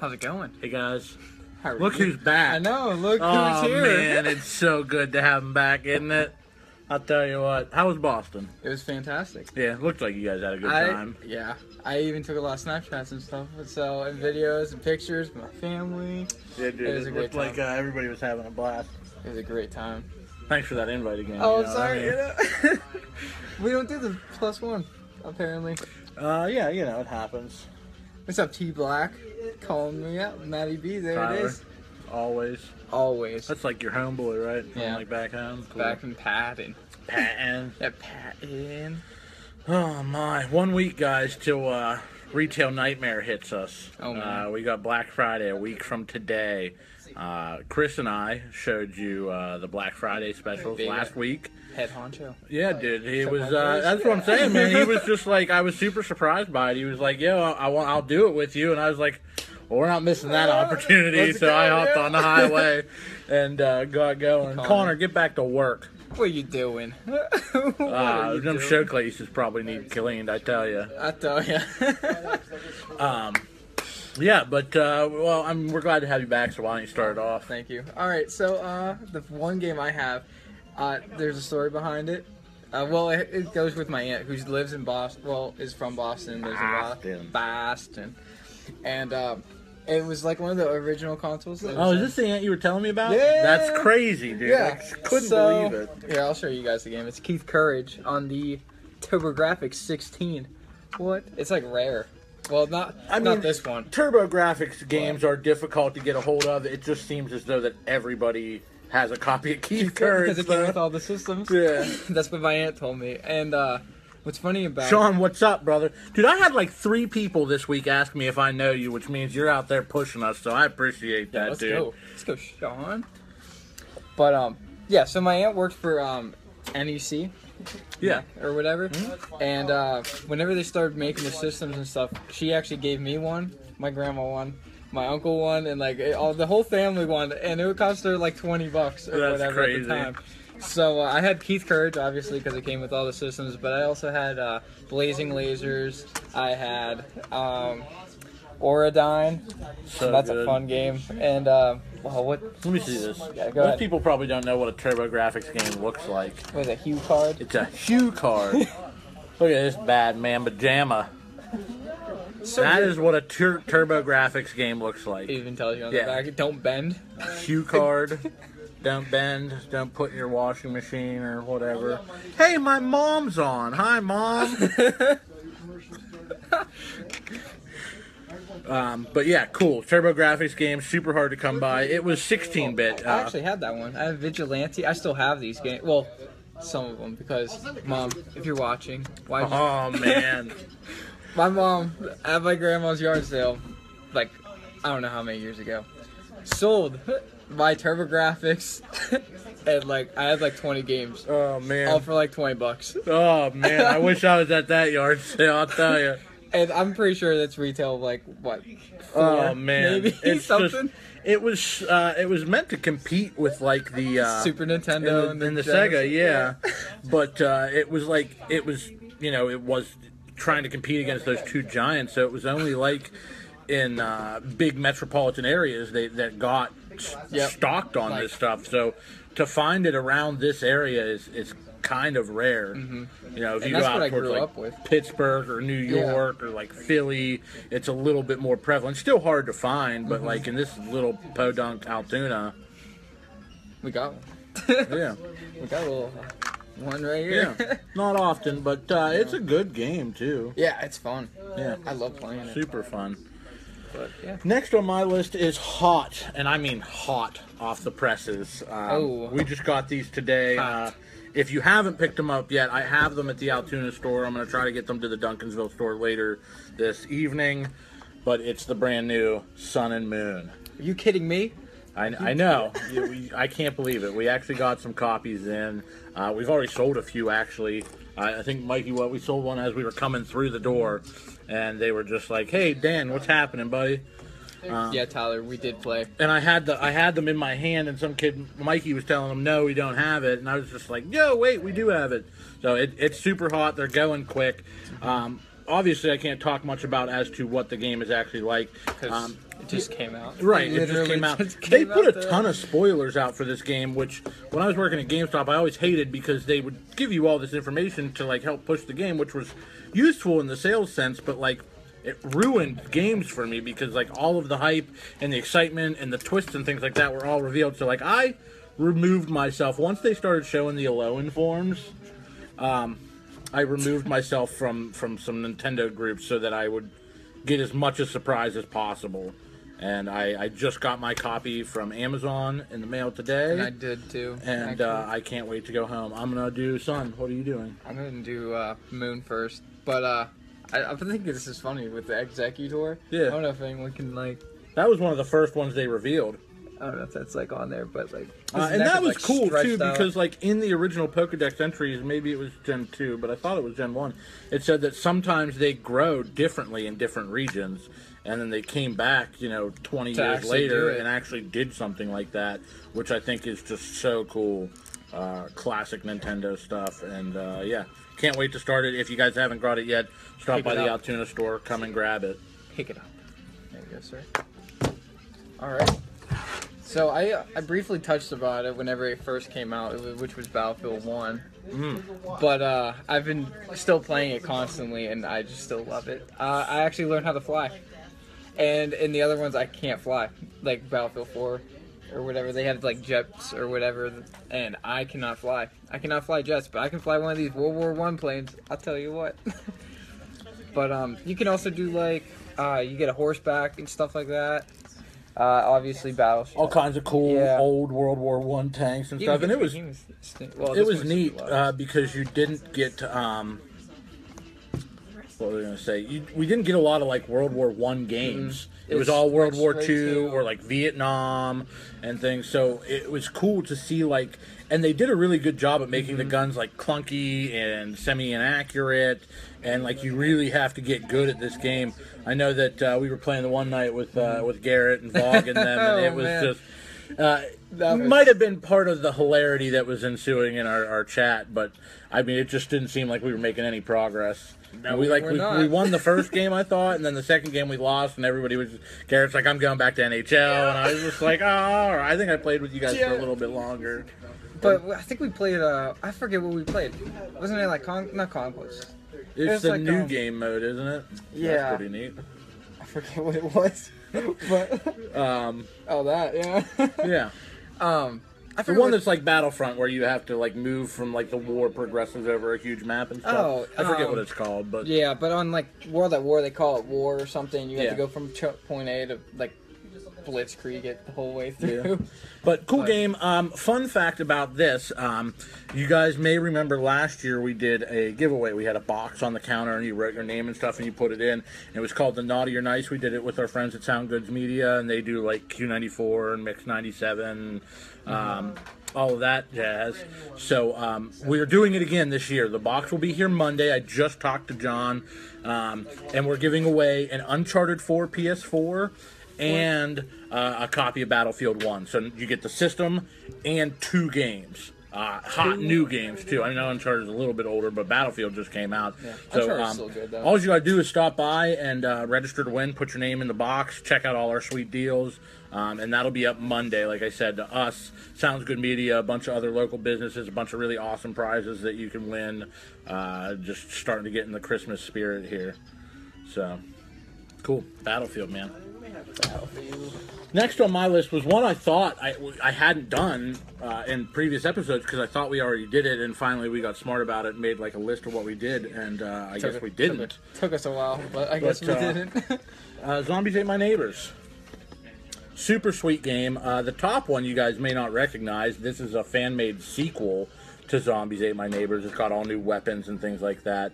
How's it going? Hey guys, How are look you? who's back. I know, look Oh who's here. man, it's so good to have him back, isn't it? I'll tell you what. How was Boston? It was fantastic. Yeah, it looked like you guys had a good time. Yeah, I even took a lot of Snapchats and stuff, and videos and pictures with my family. Yeah, dude, It was a great looked like everybody was having a blast. It was a great time. Thanks for that invite again. Oh, you know what I sorry. mean? We don't do the +1, apparently. Yeah, you know, it happens. What's up, T Black? Calling me out, Matty B. There Tyler, it is. always. Always. That's like your homeboy, right? From, Yeah. like back home. Cool. Back in Patton. Patton. Yeah, Patton. Oh my! 1 week, guys, till Retail Nightmare hits us. Oh, man. We got Black Friday a week from today. Chris and I showed you the Black Friday specials Big last week. Head honcho. Yeah, dude. He was. my voice. That's what I'm saying, man. He was just like, I was super surprised by it. He was like, "Yo, I'll do it with you," and I was like, "Well, we're not missing that opportunity." Let's So go, I hopped yeah. on the highway and got going. Connor, get back to work. What are you doing? What are you Them doing? show cases probably need cleaned, I tell you. I tell ya. Yeah, but well, we're glad to have you back. So why don't you start it off? Thank you. All right, so the one game I have, there's a story behind it. Well, it goes with my aunt who lives in Boston. Well, is from Boston. Lives in Boston, and it was like one of the original consoles. Oh, is this the aunt you were telling me about? Yeah. That's crazy, dude. Yeah, I couldn't believe it. Yeah, I'll show you guys the game. It's Keith Courage on the TurboGrafx 16. What? It's like rare. Well, not this one. TurboGrafx games are difficult to get a hold of. It just seems as though that everybody has a copy of Keith Courage. Because it came with all the systems. Yeah. That's what my aunt told me. And what's funny about Sean, what's up, brother? Dude, I had like 3 people this week ask me if I know you, which means you're out there pushing us, so I appreciate that, let's dude. go. Let's go, Sean. But yeah. So my aunt worked for NEC. Yeah. Or whatever. Mm-hmm. And whenever they started making the systems and stuff, she actually gave me one, my grandma one, my uncle one, and like the whole family one, and it would cost her like $20 or That's whatever crazy. at the time. So I had Keith Courage, obviously, because it came with all the systems, but I also had Blazing Lasers. I had Oradyne. So That's good. a fun game. And what? Let me see this. Yeah, go Most ahead. people probably don't know what a TurboGrafx game looks like. What is it? Hue card. It's a Hue card. Look at this bad man pajama. So That good. is what a TurboGrafx game looks like. It even tells you on Yeah. the back. Don't bend. Hue card. Don't bend. Don't put in your washing machine or whatever. Hey, my mom's on. Hi, Mom. But yeah, cool. TurboGrafx game, super hard to come by. It was 16-bit. I actually had that one. I have Vigilante. I still have these games. Well, some of them, because Mom, if you're watching, why? Oh man. My mom at my grandma's yard sale, like I don't know how many years ago, sold my TurboGrafx, and like I had like 20 games, Oh all man. for like $20. Oh man. I wish I was at that yard sale. I'll tell you. And I'm pretty sure that's retail of like what? 4, Oh man. maybe It's something. just. It was meant to compete with like the Super Nintendo and the Genesis. Sega, yeah. But it was trying to compete against those two giants. So it was only like in big metropolitan areas that got stocked on this stuff. So to find it around this area is kind of rare. Mm-hmm. You know, if And you go that's out what I towards grew like up with. Pittsburgh or New York or like Philly, it's a little bit more prevalent. Still hard to find, but like in this little podunk Altoona, We got one. yeah. We got a little one right here. Yeah, not often, but it's a good game too. Yeah, it's fun. Yeah, I love playing it. super fun. But yeah. Next on my list is hot, and I mean hot off the presses. We just got these today. Hot. If you haven't picked them up yet, I have them at the Altoona store. I'm going to try to get them to the Duncansville store later this evening. But it's the brand new Sun and Moon. Are you kidding me? I know. I can't believe it. We actually got some copies in. We've already sold a few, actually. I think, Mikey, we sold one as we were coming through the door. And they were just like, hey, Dan, what's happening, buddy? Yeah, Tyler, we did play. And I had them in my hand, and some kid, Mikey, was telling them, no, we don't have it. And I was just like, yo, wait, we do have it. So it's super hot. They're going quick. obviously I can't talk much about as to what the game is actually like. Because it just came out. Right, it just came out. They put a ton of spoilers out for this game, which when I was working at GameStop, I always hated because they would give you all this information to like help push the game, which was useful in the sales sense, but like it ruined games for me because like all of the hype and the excitement and the twists and things like that were all revealed. So like I removed myself once they started showing the Alone forms. I removed myself from some Nintendo groups so that I would get as much a surprise as possible. And I just got my copy from Amazon in the mail today. And I did too. And I can't wait to go home. I'm gonna do Sun. What are you doing? I'm gonna do Moon first, but I think this is funny with the Executor. Yeah. I don't know if anyone can like. That was one of the first ones they revealed. I don't know if that's like on there, but like. And that was cool too because like in the original Pokedex entries, maybe it was Gen 2, but I thought it was Gen 1. It said that sometimes they grow differently in different regions, and then they came back, 20 years later and actually did something like that, which I think is just so cool. Classic Nintendo stuff, and yeah, can't wait to start it. If you guys haven't got it yet, stop by the Altoona store, come and grab it. Pick it up. There you go, sir. All right. So I briefly touched about it whenever it first came out, which was Battlefield 1. But I've been still playing it constantly, and I just still love it. I actually learned how to fly. And in the other ones, I can't fly. Like Battlefield 4 or whatever. They had like jets or whatever, and I cannot fly. I cannot fly jets, but I can fly one of these World War I planes. I'll tell you what. But you can also do like, you get a horseback and stuff like that. Obviously, battleship. All kinds of cool old World War I tanks and stuff, and it was neat because you didn't get what was I going to say? We didn't get a lot of like World War I games. It was all World War II or like Vietnam and things. So it was cool to see like, and they did a really good job at making the guns like clunky and semi-inaccurate, and like you really have to get good at this game. I know that we were playing the one night with Garrett and Vog and them, and it was just might have been part of the hilarity that was ensuing in our chat, but I mean it just didn't seem like we were making any progress. No, we won the first game, I thought, and then the second game we lost, and everybody was Garrett's like, I'm going back to NHL, and I was just like, oh, all right. I think I played with you guys for a little bit longer. But I think we played, I forget what we played. Wasn't it like, not Conquest? It's the like, new game mode, isn't it? Yeah. That's pretty neat. I forget what it was. But, oh, that, yeah. Yeah. The one that's like Battlefront, where you have to like move from like the war progresses over a huge map and stuff. Oh, I forget what it's called, but yeah, but on like World at War, they call it War or something. You have to go from point A to like blitzkrieg it the whole way through. Yeah. But cool game. Fun fact about this, you guys may remember last year we did a giveaway. We had a box on the counter and you wrote your name and stuff and you put it in. And it was called the Naughty or Nice. We did it with our friends at Sound Goods Media, and they do like Q94 and Mix 97. All of that jazz. So we're doing it again this year. The box will be here Monday. I just talked to John, and we're giving away an Uncharted 4 PS4 and a copy of Battlefield 1. So you get the system and 2 games. Hot new games too. I know Uncharted is a little bit older, but Battlefield just came out. Yeah. So still good, though. All you gotta do is stop by and register to win. Put your name in the box. Check out all our sweet deals, and that'll be up Monday. Like I said, to us, Sounds Good Media, a bunch of other local businesses, a bunch of really awesome prizes that you can win. Just starting to get in the Christmas spirit here. So cool, Battlefield, man. Next on my list was one I thought I hadn't done in previous episodes because I thought we already did it, and finally we got smart about it and made like a list of what we did, and I guess we didn't. Took us a while, but I guess we didn't. Zombies Ate My Neighbors. Super sweet game. The top one you guys may not recognize. This is a fan-made sequel to Zombies Ate My Neighbors. It's got all new weapons and things like that.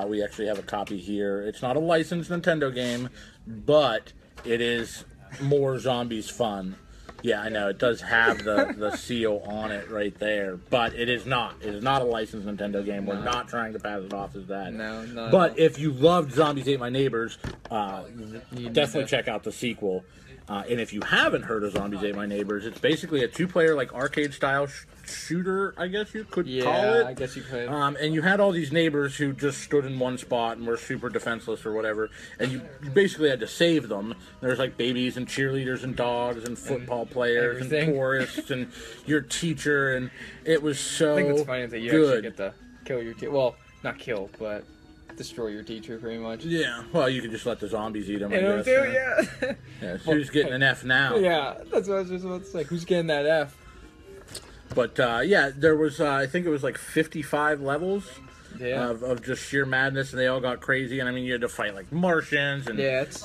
We actually have a copy here. It's not a licensed Nintendo game, but it is more zombies fun. Yeah, I know. It does have the seal on it right there, but it is not. It is not a licensed Nintendo game. We're not trying to pass it off as that. No, but if you loved Zombies Ate My Neighbors, definitely check out the sequel. And if you haven't heard of Zombies Ate My Neighbors, it's basically a 2-player like arcade-style shooter, I guess you could call it. Yeah, I guess you could. And you had all these neighbors who just stood in one spot and were super defenseless or whatever, and you basically had to save them. There's like babies and cheerleaders and dogs and football players and tourists and your teacher, and it was so I think it's funny that you good. actually get to kill your teacher. Well, not kill, but destroy your teacher pretty much. Yeah, well, you could just let the zombies eat them, I You know, guess. yeah. Yeah, so who's getting an F now? Yeah, that's what I was just about to say. Who's getting that F? But, yeah, there was, I think it was like 55 levels of just sheer madness, and they all got crazy. And, I mean, you had to fight, like, Martians and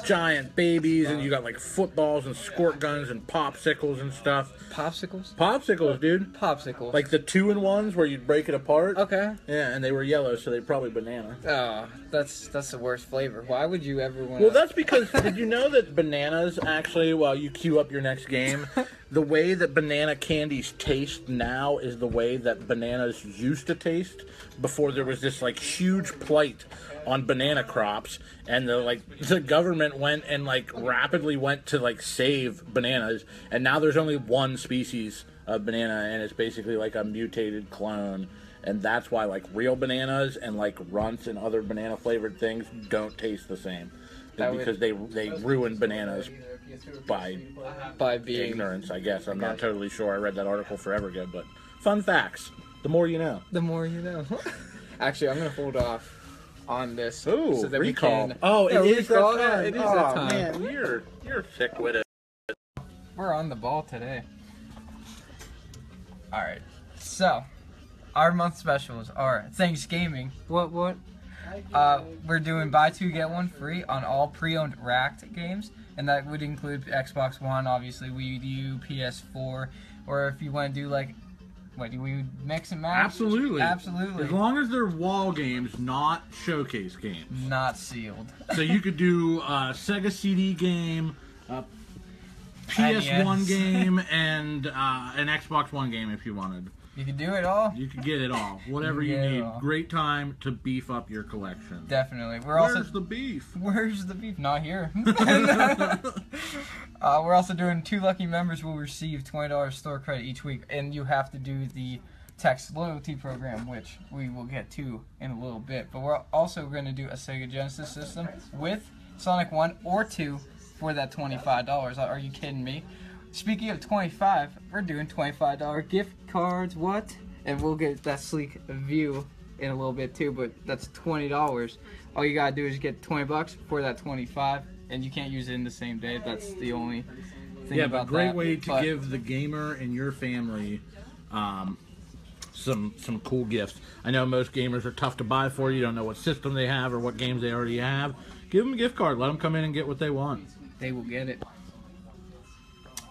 giant babies, and you got, like, footballs and squirt guns and popsicles and stuff. Popsicles? Popsicles, dude. Popsicles. Like the 2-in-1s where you'd break it apart. Okay. Yeah, and they were yellow, so they're probably banana. Oh, that's the worst flavor. Why would you ever want? Well, that's because, did you know that bananas actually, while you queue up your next game, the way that banana candies taste now is the way that bananas used to taste before there was this, like, huge plight on banana crops, and the government went and, like, rapidly went to, like, save bananas, and now there's only one species of banana, and it's basically like a mutated clone. And that's why, like, real bananas and, like, runts and other banana-flavored things don't taste the same. Because they ruin bananas by being ignorance, I guess. I'm not totally sure. I read that article forever ago. But fun facts. The more you know. The more you know. Actually, I'm going to hold off on this. Ooh, so that recall. We can, oh, it is that time. Yeah, it is that time. Man, you're sick with it. We're on the ball today. All right. So, our month specials are Thanksgiving. What? We're doing buy two get one free on all pre-owned racked games, and that would include Xbox One, obviously Wii U, PS4, or if you want to do like, what do we mix and match? Absolutely. Absolutely. As long as they're wall games, not showcase games. Not sealed. So you could do a Sega CD game, a PS1 game, and an Xbox One game if you wanted. You could do it all. You could get it all. Whatever you need. Great time to beef up your collection. Definitely. Where's the beef? Where's the beef? Not here. We're also doing 2 lucky members will receive $20 store credit each week, and you have to do the text loyalty program, which we will get to in a little bit. But we're also going to do a Sega Genesis system with Sonic 1 or 2 for that $25. Are you kidding me? Speaking of 25, we're doing $25 gift cards. What? And we'll get that sleek view in a little bit too, but that's $20. All you gotta do is get $20 for that 25, and you can't use it in the same day. That's the only thing about that. Yeah, but great way to give the gamer and your family some cool gifts. I know most gamers are tough to buy for. You don't know what system they have or what games they already have. Give them a gift card. Let them come in and get what they want. They will get it.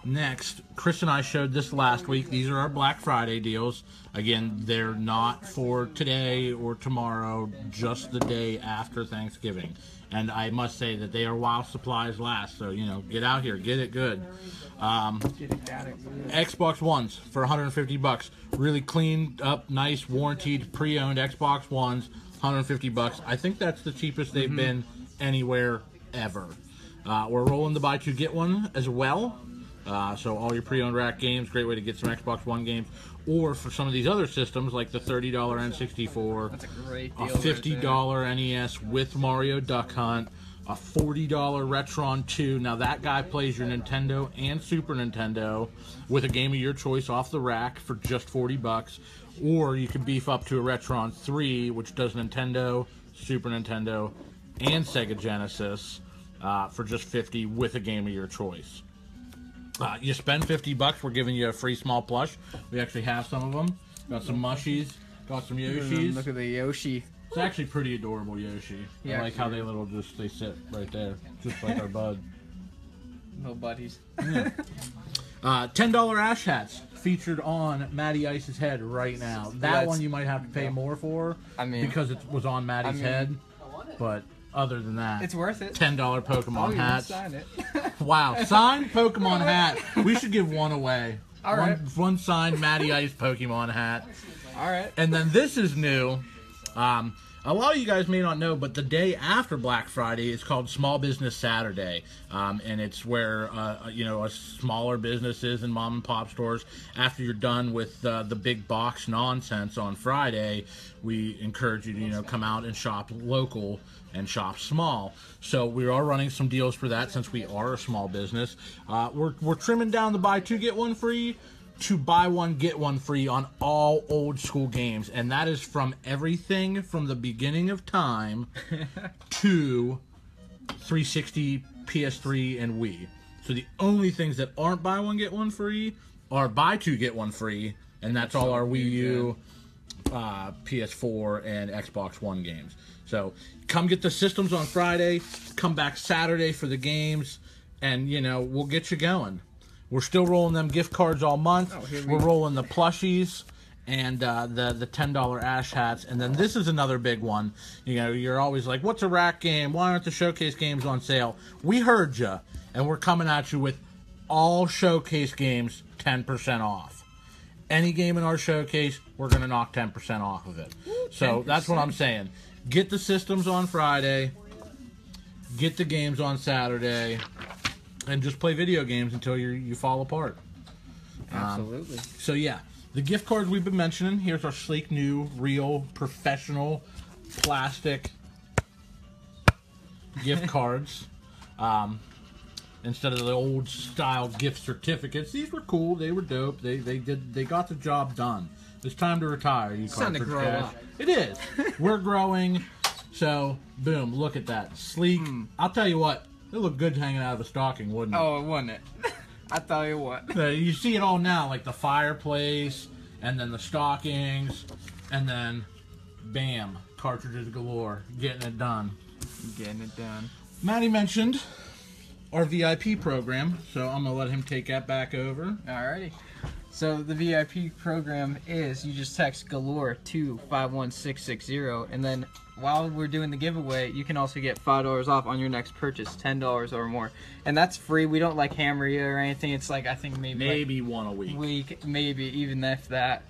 Next, Chris and I showed this last week. These are our Black Friday deals. Again, they're not for today or tomorrow, just the day after Thanksgiving. And I must say that they are while supplies last. So, you know, get out here, get it good. Xbox Ones for $150. Really cleaned up, nice, warranted, pre-owned Xbox Ones, $150. I think that's the cheapest they've been anywhere ever. We're rolling the buy two get one as well. So all your pre-owned rack games, great way to get some Xbox One games. Or for some of these other systems, like the $30 N64, that's a great deal, a $50 NES with Mario Duck Hunt, a $40 Retron 2. Now that guy plays your Nintendo and Super Nintendo with a game of your choice off the rack for just $40. Or you can beef up to a Retron 3, which does Nintendo, Super Nintendo, and Sega Genesis for just $50 with a game of your choice. You spend $50, we're giving you a free small plush. We actually have some of them. Got some mushies, got some Yoshis. Look at the Yoshi. It's actually pretty adorable Yoshi. Yeah, I like how they sit right there, just like our bud. Little buddies. Yeah. $10 ash hats featured on Matty Ice's head right now. That one you might have to pay more for, because it was on Matty's head, but other than that, it's worth it. $10 Pokemon hats. Sign it. Wow, signed Pokemon hat. We should give one away. All right. One signed Matty Ice Pokemon hat. All right. And then this is new. a lot of you guys may not know, but the day after Black Friday is called Small Business Saturday, and it's where smaller businesses and mom and pop stores, after you're done with the big box nonsense on Friday, we encourage you to come out and shop local and shop small. So we are running some deals for that since we are a small business. We're trimming down the buy two get one free to buy one get one free on all old school games, and that is from everything from the beginning of time to 360, PS3, and Wii. So the only things that aren't buy one get one free are buy two get one free, and that's all our Wii U, PS4, and Xbox One games. So come get the systems on Friday, come back Saturday for the games, and we'll get you going. We're still rolling them gift cards all month. We're rolling the plushies and the $10 Ash hats. And then this is another big one. You're always like, what's a rack game? Why aren't the showcase games on sale? We heard you, and we're coming at you with all showcase games 10% off. Any game in our showcase, we're going to knock 10% off of it. So 10%. That's what I'm saying. Get the systems on Friday. Get the games on Saturday. And just play video games until you fall apart. Absolutely. So yeah, the gift cards we've been mentioning. Here's our sleek, new, real, professional, plastic gift cards. Instead of the old style gift certificates, these were cool. They were dope. They got the job done. It's time to retire. You cartridge cash. It is. We're growing. So boom, look at that sleek. I'll tell you what. It looked good hanging out of the stocking, wouldn't it? Oh, wouldn't it? I tell you what. You see it all now, like the fireplace, and then the stockings, and then, bam, cartridges galore, getting it done. Getting it done. Matty mentioned our VIP program, so I'm going to let him take that back over. Alrighty. So the VIP program is, you just text Galore to 51660, and then while we're doing the giveaway, you can also get $5 off on your next purchase, $10 or more. And that's free. We don't like hammer you or anything. It's like, I think maybe one a week. Maybe even if that.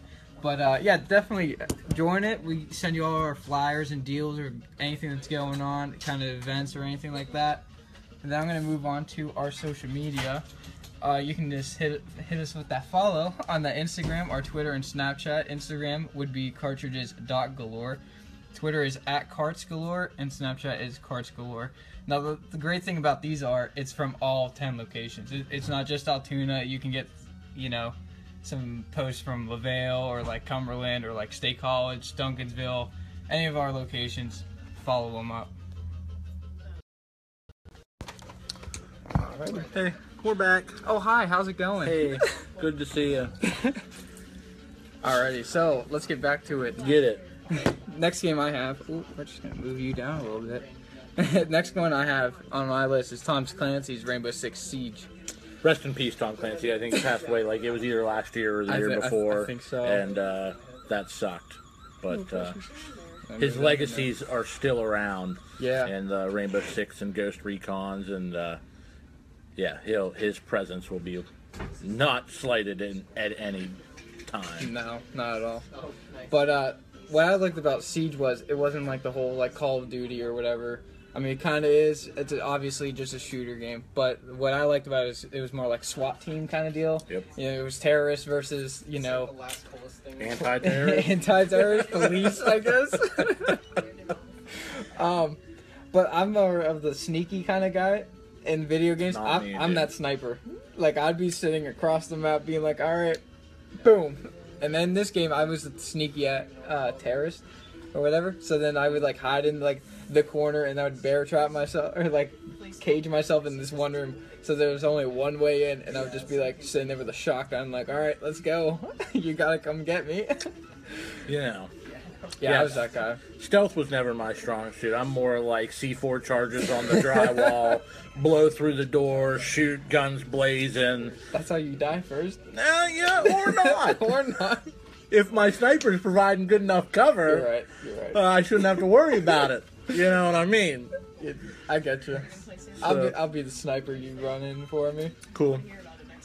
But yeah, definitely join it. We send you all our flyers and deals or anything that's going on, kind of events or anything like that. And then I'm going to move on to our social media. You can just hit us with that follow on the Instagram, our Twitter, and Snapchat. Instagram would be cartridges.galore. Twitter is @cartsgalore, and Snapchat is cartsgalore. Now, the great thing about these it's from all 10 locations. It's not just Altoona. You can get, some posts from LaVale or like Cumberland or like State College, Duncansville, any of our locations. Follow them up. Alright, hey, we're back. Oh, hi. How's it going? Hey, good to see you. Alrighty, so let's get back to it. Get it. Next game I have, we're just going to move you down a little bit. Next one I have on my list is Tom Clancy's Rainbow Six Siege. Rest in peace, Tom Clancy. I think he passed away like it was either last year or the year before. I think so. And that sucked. But his legacies are still around. Yeah. And Rainbow Six and Ghost Recons. And yeah, his presence will be not slighted at any time. No, not at all. But what I liked about Siege was it wasn't like the whole like Call of Duty or whatever. I mean, it kind of is. It's obviously just a shooter game. But what I liked about it is it was more like SWAT team kind of deal. Yep. It was terrorists versus, Anti-terrorist? Anti-terrorist police, I guess. But I'm more of the sneaky kind of guy in video games. I'm that sniper. Like, I'd be sitting across the map being like, all right, boom. And then this game, I was the sneaky terrorist or whatever. So then I would like hide in like the corner and I would bear trap myself or like cage myself in this one room. So there was only one way in, and I would just be like sitting there with a shotgun, like, all right, let's go. You gotta come get me. Yeah, I was that guy. Stealth was never my strong suit. I'm more like C4 charges on the drywall, blow through the door, shoot, guns blazing. That's how you die first. Yeah, or not. Or not. If my sniper's providing good enough cover, you're right. I shouldn't have to worry about it. You know what I mean? I get you. So, I'll be the sniper you run in for me. Cool.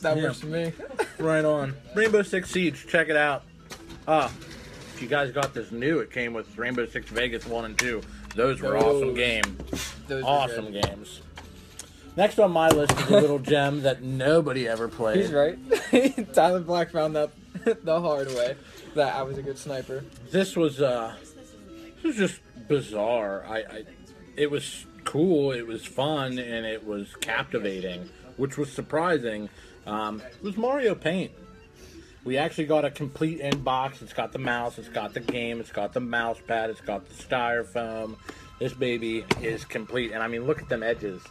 That works for me. Right on. Rainbow Six Siege. Check it out. if you guys got this new, it came with Rainbow Six Vegas 1 and 2. Those were awesome games. Awesome games. Next on my list is a little gem that nobody ever played. He's right. Tyler Black found that the hard way, that I was a good sniper. This was just bizarre. It was cool, it was fun, and it was captivating, which was surprising. It was Mario Paint. We actually got a complete inbox. It's got the mouse, it's got the game, it's got the mouse pad, it's got the styrofoam. This baby is complete, and I mean, look at them edges.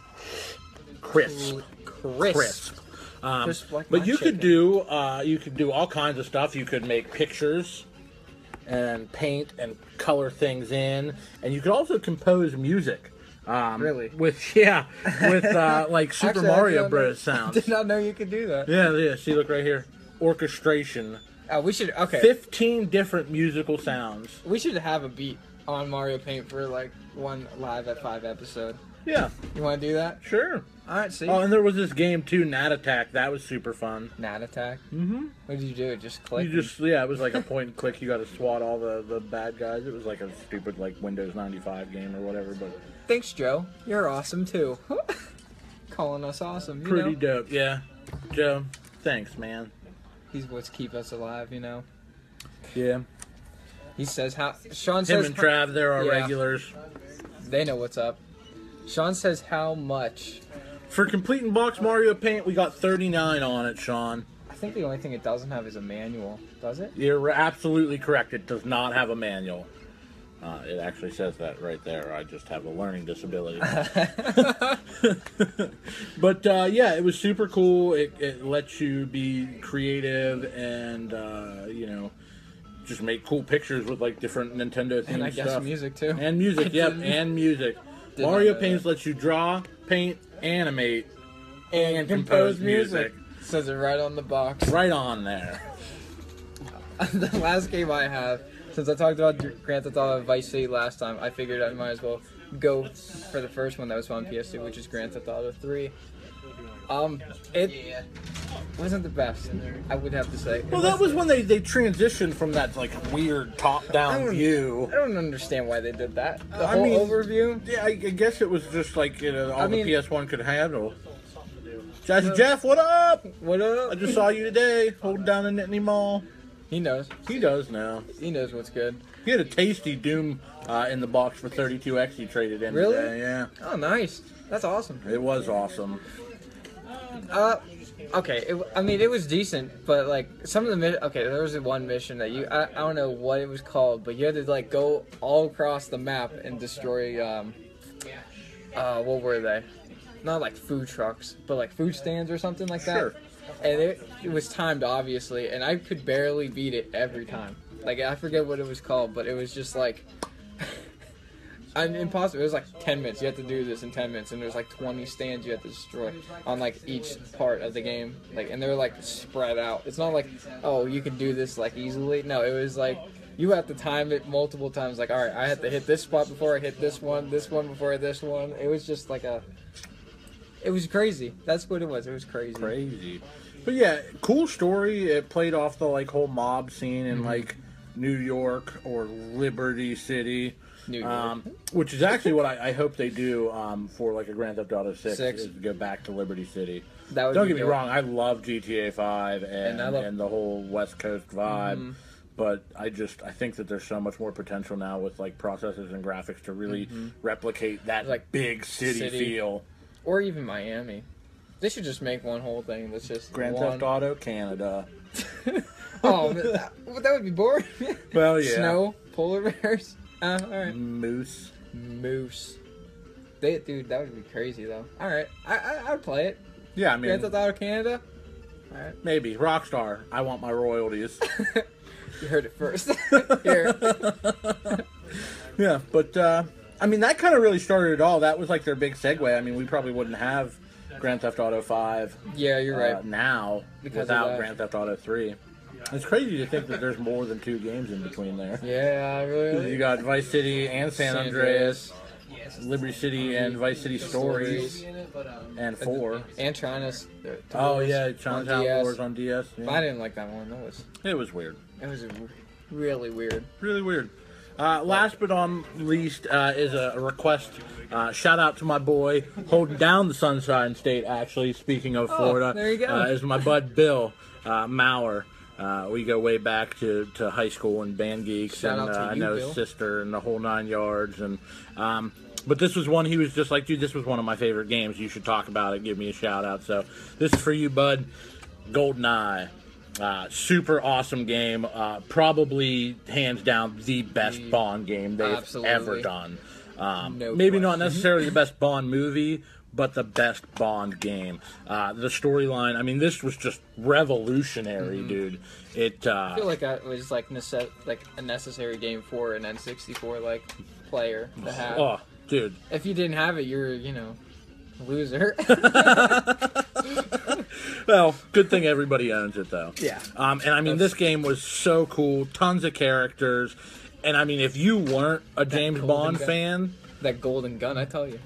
Crisp. But you could do all kinds of stuff. You could make pictures and paint and color things in, and you could also compose music. Really? With like Super Actually, Mario Bros. Sounds. Did not know you could do that. Yeah. See, look right here. Orchestration. We should 15 different musical sounds. We should have a beat on Mario Paint for like one live at 5 episode. Yeah. You want to do that? Sure. All right. See. Oh, and there was this game too, Gnat Attack. That was super fun. Gnat Attack. Mm-hmm. What did you do? Just click. It was like a point and click. You got to swat all the bad guys. It was like a stupid like Windows 95 game or whatever. But thanks, Joe. You're awesome too. Calling us awesome. Pretty dope. Yeah, Joe. Thanks, man. He's what's keep us alive. Yeah. He says how. Sean says. Him and Trav, they're our regulars. They know what's up. Sean says how much. For complete in box Mario Paint, we got 39 on it, Sean. I think the only thing it doesn't have is a manual. Does it? You're absolutely correct. It does not have a manual. It actually says that right there. I just have a learning disability. But yeah, it was super cool. It lets you be creative and just make cool pictures with like different Nintendo themed stuff. And I guess music too. And music, yep, and music. Mario Paint lets you draw, paint, animate, and compose music. Says it right on the box. Right on there. The last game I have, since I talked about Grand Theft Auto Vice City last time, I figured I might as well go for the first one that was on PS2, which is Grand Theft Auto 3. It wasn't the best, I would have to say. Well, that was when they transitioned from that like weird top-down view. I don't understand why they did that. The whole overview. Yeah, I guess it was just like the PS1 could handle. Jeff, what up? What up? I just saw you today, holding down the Nittany Mall. He knows. He does now. He knows what's good. He had a tasty Doom in the box for 32X he traded in today. Yeah. Oh, nice. That's awesome. It was awesome. Okay. It was decent, but like some of the there was one mission that I don't know what it was called, but you had to like go all across the map and destroy what were they? Not like food trucks, but like food stands or something like that. Sure. And it was timed, obviously, and I could barely beat it every time. Like, I forget what it was called, but it was just like... impossible. It was like 10 minutes. You had to do this in 10 minutes, and there's like 20 stands you had to destroy on like each part of the game. Like, and they're like spread out. It's not like, oh, you can do this like easily. No, it was like... You have to time it multiple times. Like, all right, I had to hit this spot before I hit this one before I this one. It was just like a... It was crazy. That's what it was. It was crazy. But yeah, cool story. It played off the like whole mob scene in like New York or Liberty City. New York. Which is actually what I hope they do for like a Grand Theft Auto 6 is go back to Liberty City. Don't get me wrong, I love GTA 5 and the whole West Coast vibe. But I think that there's so much more potential now with like processors and graphics to really replicate that like big city feel. Or even Miami. They should just make one whole thing that's just Grand Theft Auto Canada. Oh, that would be boring. Well, yeah. Snow, polar bears. All right. Moose. Dude, that would be crazy though. All right, I'd play it. Yeah, I mean, Grand Theft Auto Canada. All right. Maybe Rockstar. I want my royalties. You heard it first. Here. Yeah, but I mean, that kind of really started it all. That was like their big segue. I mean, we probably wouldn't have Grand Theft Auto 5. Yeah, you're right. Now, without Grand Theft Auto 3. It's crazy to think that there's more than 2 games in between there. Yeah, really. You got Vice City and San Andreas, Liberty City and Vice City Stories, and 4. And China's. Oh yeah, Chinatown Wars on DS. Yeah. I didn't like that one. It was weird. It was Really weird. Really weird. Last but not least is a request. Shout out to my boy holding down the Sunshine State, actually, speaking of Florida. There you go. Is my bud Bill Maurer. We go way back to high school and Band Geeks. Shout and out to I you, know Bill. his sister and the whole 9 yards. And but this was one he was just like, dude, this was one of my favorite games. You should talk about it. Give me a shout out. So this is for you, bud. GoldenEye. Super awesome game. Probably hands down the best Bond game they've ever done. Maybe not necessarily the best Bond movie, but the best Bond game. The storyline, I mean, this was just revolutionary, dude. I feel like it was like a necessary game for an N64 player to have. Oh, dude. If you didn't have it, you're loser. Well, good thing everybody owns it, though. Yeah. And I mean, this game was so cool. Tons of characters. And I mean, if you weren't a James Bond fan, that golden gun, I tell you.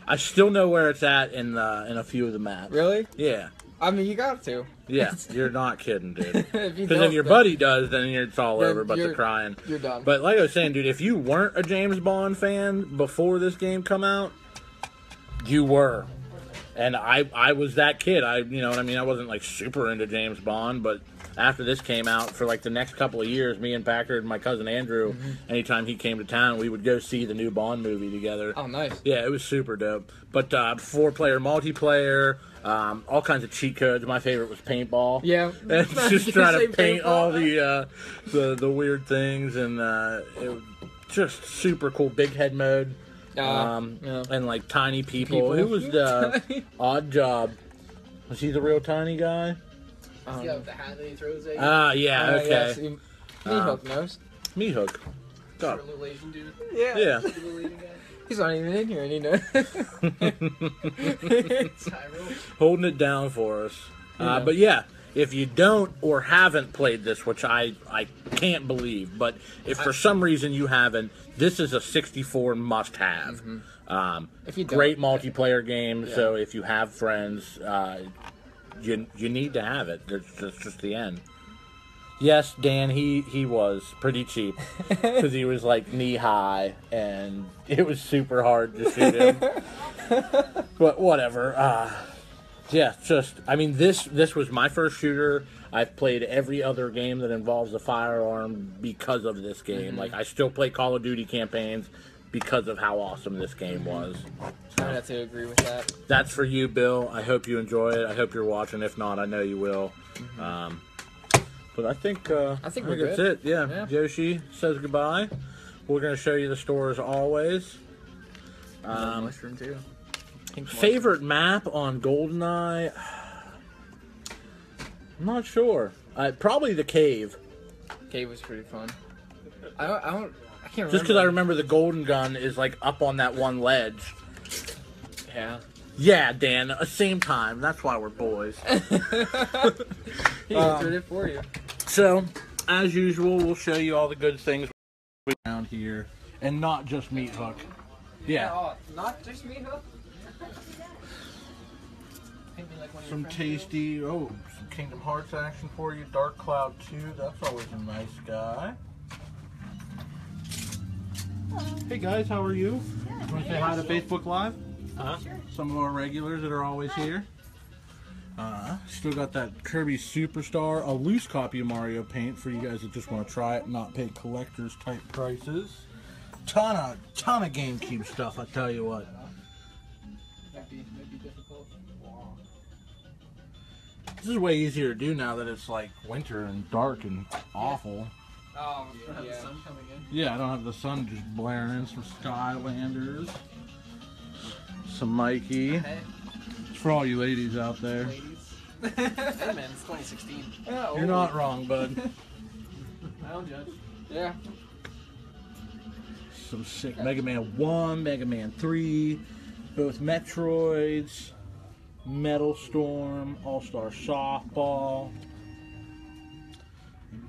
I still know where it's at in a few of the maps. Really? Yeah. I mean, you got to. Yeah, you're not kidding, dude. Because if if your buddy does, then it's all over but the crying. You're done. But like I was saying, dude, if you weren't a James Bond fan before this game come out, you were. And I was that kid. You know what I mean? I wasn't like super into James Bond, but after this came out, for like the next couple of years, me and Packard and my cousin Andrew, anytime he came to town, we would go see the new Bond movie together. Oh, nice. Yeah, it was super dope. But 4-player multiplayer, all kinds of cheat codes. My favorite was paintball. Yeah. And just trying to paint all the weird things, and it was just super cool. Big head mode. And like tiny people. Who was the Odd Job? Was he the real tiny guy? Does he have the hat that he throws at you? Yeah, okay. Yes. Meathook knows. Meathook. Short little Asian dude. Yeah. Little Asian guy. He's not even in here, and he knows. Holding it down for us. But yeah, if you don't or haven't played this, which I can't believe, but if for some reason you haven't, this is a 64 must-have. Great multiplayer game, so if you have friends, you need to have it. That's just the end. Yes, Dan, he was pretty cheap because he was like knee high, and it was super hard to shoot him. But whatever. Yeah, I mean, this was my first shooter. I've played every other game that involves a firearm because of this game. Like, I still play Call of Duty campaigns because of how awesome this game was. I would have to agree with that. That's for you, Bill. I hope you enjoy it. I hope you're watching. If not, I know you will. But I think we're that's good. it. Yeah. Yoshi says goodbye. We're going to show you the store as always. Mushroom too. Favorite map on GoldenEye? I'm not sure. Probably the cave. Cave was pretty fun. I can't remember. Just because I remember the golden gun is like up on that one ledge. Yeah. Yeah, Dan. Same time. That's why we're boys. He answered it for you. So, as usual, we'll show you all the good things around here, and not just Meathook. Yeah. Not just Meathook. Some tasty, some Kingdom Hearts action for you. Dark Cloud 2, that's always a nice guy. Hey guys, how are you? Want to say hi to Facebook Live? Sure. Some of our regulars that are always here. Still got that Kirby Superstar, a loose copy of Mario Paint for you guys that just want to try it and not pay collectors type prices. Ton of GameCube stuff, I tell you what. Might be difficult. Wow. This is way easier to do now that it's like winter and dark and awful. Oh, you don't have the sun coming in? Yeah, I don't have the sun just blaring in. Some Skylanders. Some Mikey. Hey. It's for all you ladies out there. Ladies. Hey man, it's 2016. You're not wrong, bud. I don't judge. Yeah. Some sick Mega Man 1, Mega Man 3, both Metroids, Metal Storm, All-Star Softball,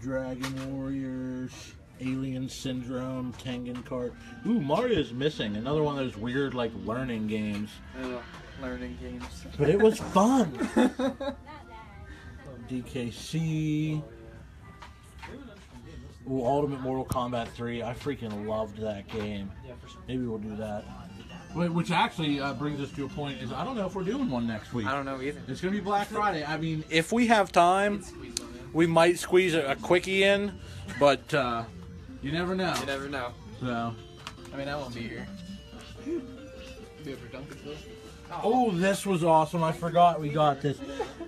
Dragon Warriors, Alien Syndrome, Tengen Kart. Ooh, Mario's missing. Another one of those weird, like, learning games. Learning games. But it was fun. DKC. Ooh, Ultimate Mortal Kombat 3. I freaking loved that game. Maybe we'll do that. Which actually brings us to a point is I don't know if we're doing one next week. I don't know either. It's going to be Black Friday. I mean, if we have time, we might squeeze a quickie in, but you never know. You never know. So. I mean, I won't be here. Be over Duncanville. Oh, this was awesome. I forgot we got this.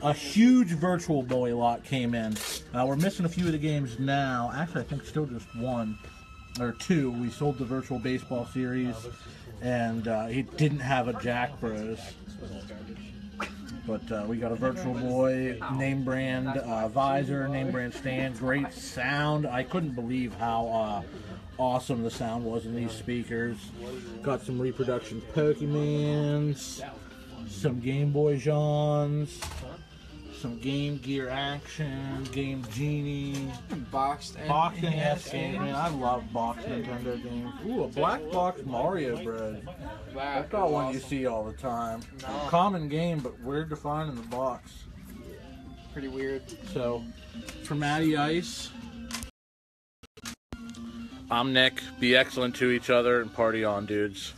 A huge Virtual Boy lot came in. We're missing a few of the games now. Actually, I think still just one or two. We sold the Virtual Baseball series, and it didn't have a Jack Bros. But we got a Virtual Boy, name brand visor, name brand stand, great sound. I couldn't believe how awesome the sound was in these speakers. Got some reproduction Pokemans, some Game Boy Johns, some Game Gear Action, Game Genie, Boxed NES games. Man, I love boxed Nintendo games. Ooh, a black box Mario Bros. That's not one you see all the time. No. Common game, but weird to find in the box. Pretty weird. So, for Matty Ice, I'm Nick. Be excellent to each other and party on, dudes.